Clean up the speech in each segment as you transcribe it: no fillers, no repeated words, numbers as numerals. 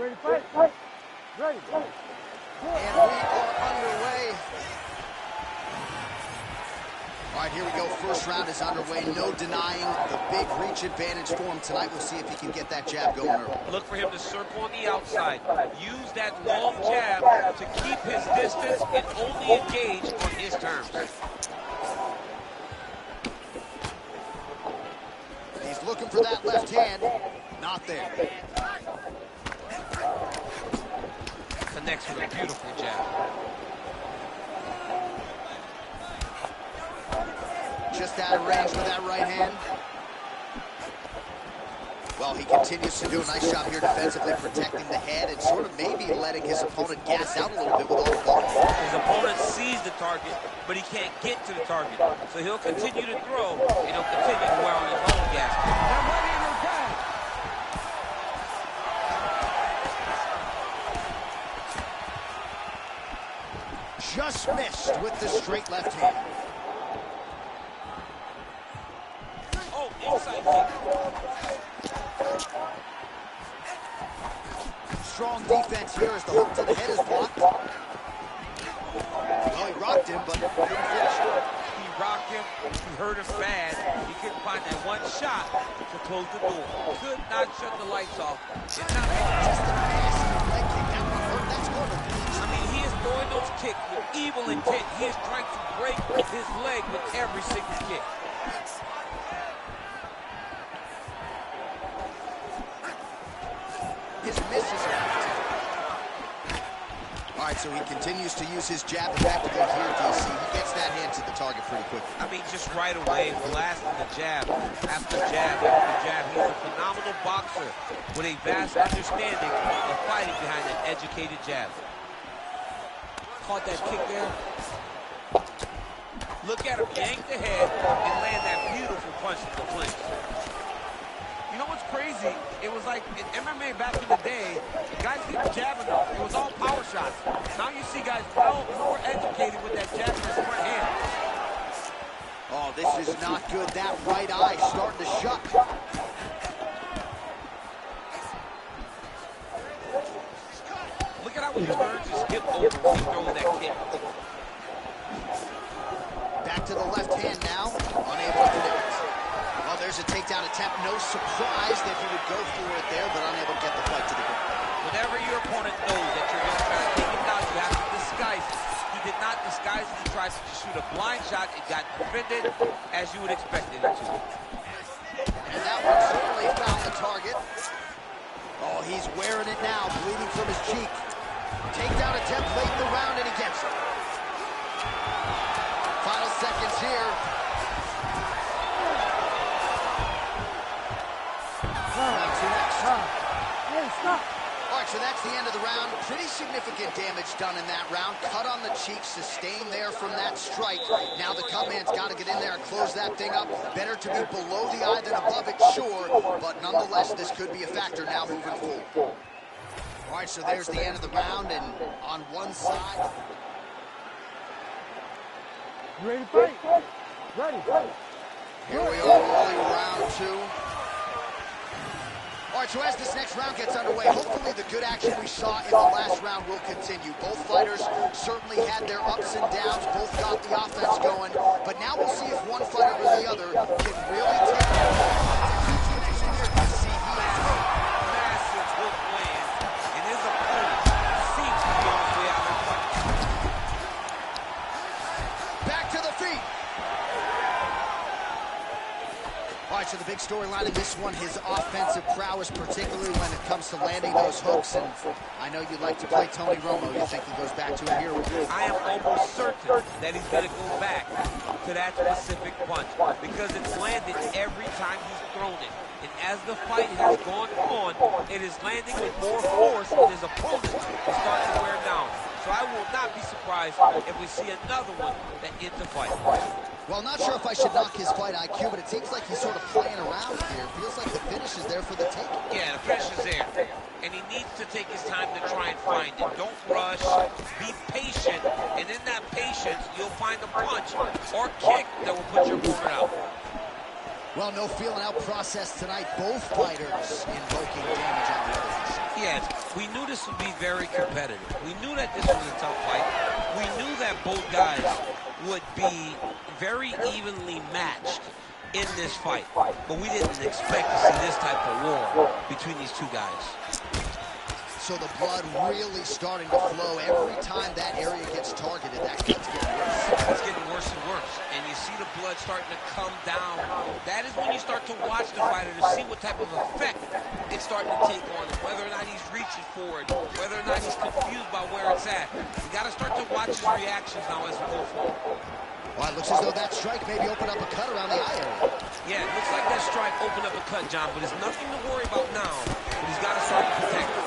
ready to fight? Ready. And we are underway. All right, here we go. First round is underway. No denying the big reach advantage for him tonight. We'll see if he can get that jab going early. Look for him to circle on the outside. Use that long jab to keep his distance and only engage on his terms. He's looking for that left hand. Not there. Connects with a beautiful jab. Just out of range with that right hand. Well, he continues to do a nice job here defensively, protecting the head and sort of maybe letting his opponent gas out a little bit with all the ball. His opponent sees the target, but he can't get to the target. So he'll continue to throw, and he'll continue to wear on his own gas. Just missed with the straight left hand. Oh, inside kick. Strong defense here as the hook to the head is blocked. Well, he rocked him, but couldn't finish it. He rocked him, he hurt him bad. He couldn't find that one shot to close the door. Could not shut the lights off. It's not just a massive leg kick. That one hurt. That's going to I mean, he is throwing those kicks with evil intent. He is trying to break his leg with every single kick. His misses are all right, so he continues to use his jab effectively here, DC. He gets that hand to the target pretty quickly. I mean, just right away, blasting the jab after jab after jab. He's a phenomenal boxer with a vast understanding of fighting behind an educated jab. Caught that kick there. Look at him yank the head and land that beautiful punch in the clinch. You know what's crazy? It was like in MMA back in the day, guys didn't jab enough. It was all power shots. Now you see guys well more educated with that jab in his front hand. Oh, this is not good. That right eye starting to shut. Look at how he turns his hip over when he throws that kick. Back to the left hand now. Unable to connect. Well, there's a takedown attempt. No surprise that he would go for it there, but unable to get the fight to the ground. Whenever your opponent knows that you're going to try to take him down, you have to disguise it. He did not disguise it. He tried to just shoot a blind shot. It got defended as you would expect it to. And that one certainly found the target. Oh, he's wearing it now, bleeding from his cheek. Takedown attempt late in the round, and he gets it. Final seconds here. Hey, stop. All right, so that's the end of the round. Pretty significant damage done in that round. Cut on the cheek, sustained there from that strike. Now the cut man's got to get in there and close that thing up. Better to be below the eye than above it, sure. But nonetheless, this could be a factor now moving forward. All right, so there's the end of the round, and on one side. You ready to fight? Ready. Here we are, early round two. All right, so as this next round gets underway, hopefully the good action we saw in the last round will continue. Both fighters certainly had their ups and downs, both got the offense going, but now we'll see if one fighter or the other can really take Massive hook land, and his opponent seems to be on his way out of the fight. Back to the feet. All right, so the big storyline in this one, his offensive prowess, particularly when it comes to landing those hooks. And I know you like to play Tony Romo. You think he goes back to it here? I am almost certain that he's going to go back to that specific punch because it's landed every time he's thrown it. And as the fight has gone on, it is landing with more force than his opponent is starting to wear down. So I will not be surprised if we see another one that ends the fight. Well, not sure if I should knock his fight IQ, but it seems like he's sort of playing around here. Feels like the finish is there for the taking. Yeah, the finish is there. And he needs to take his time to try and find it. Don't rush. Be patient. And in that patience, you'll find a punch or kick that will put your opponent out. Well, no feeling out process tonight. Both fighters invoking damage on the other. Yes, we knew this would be very competitive. We knew that this was a tough fight. We knew that both guys would be very evenly matched in this fight. But we didn't expect to see this type of war between these two guys. So the blood really starting to flow. Every time that area gets targeted, that cut's getting worse. It's getting worse and worse. And you see the blood starting to come down. That is when you start to watch the fighter to see what type of effect it's starting to take on him. Whether or not he's reaching for it, whether or not he's confused by where it's at. You got to start to watch his reactions now as we go forward. Well, it looks as though that strike maybe opened up a cut around the eye area. Yeah, it looks like that strike opened up a cut, John, but there's nothing to worry about now. But he's got to start to protect it.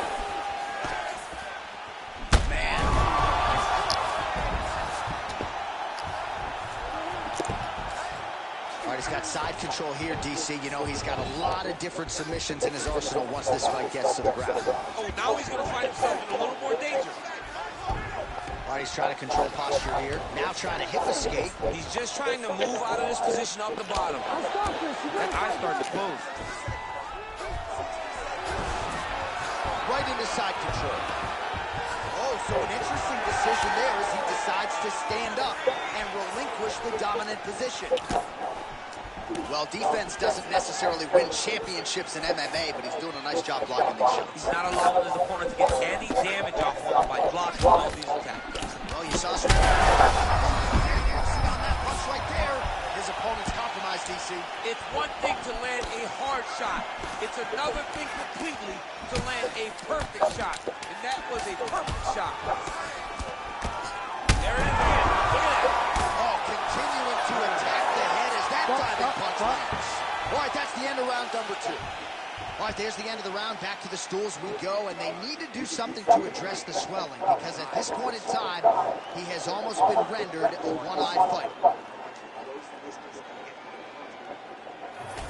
He's got side control here, DC. You know, he's got a lot of different submissions in his arsenal once this fight gets to the ground. Oh, now he's going to find himself in a little more danger. All right, he's trying to control posture here. Now trying to hip escape. He's just trying to move out of this position up the bottom. That eye starting to close. Right into side control. Oh, so an interesting decision there as he decides to stand up and relinquish the dominant position. Well, defense doesn't necessarily win championships in MMA, but he's doing a nice job blocking these shots. He's not allowing his opponent to get any damage off of him by blocking all these attacks. Well, you saw some... on that punch right there. His opponent's compromised, DC. It's one thing to land a hard shot. It's another thing completely to land a perfect shot. And that was a perfect shot. There it is again. Look at that. Oh, continuing to attack the head as that diving punch lands. All right, that's the end of round number 2. All right, there's the end of the round. Back to the stools we go, and they need to do something to address the swelling because at this point in time, he has almost been rendered a one-eyed fighter.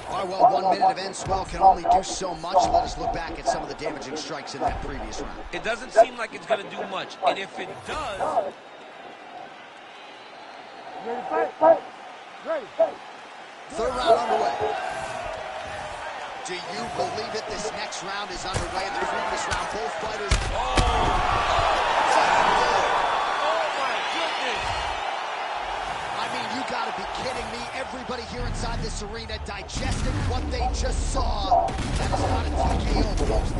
All right, well, 1 minute of end swell can only do so much. Let us look back at some of the damaging strikes in that previous round. It doesn't seem like it's going to do much, and if it does... Ready to fight? Ready. Third round underway. Do you believe it? This next round is underway. In the previous round, both fighters... Oh my goodness! I mean, you gotta be kidding me. Everybody here inside this arena digesting what they just saw. That is not a TKO, folks.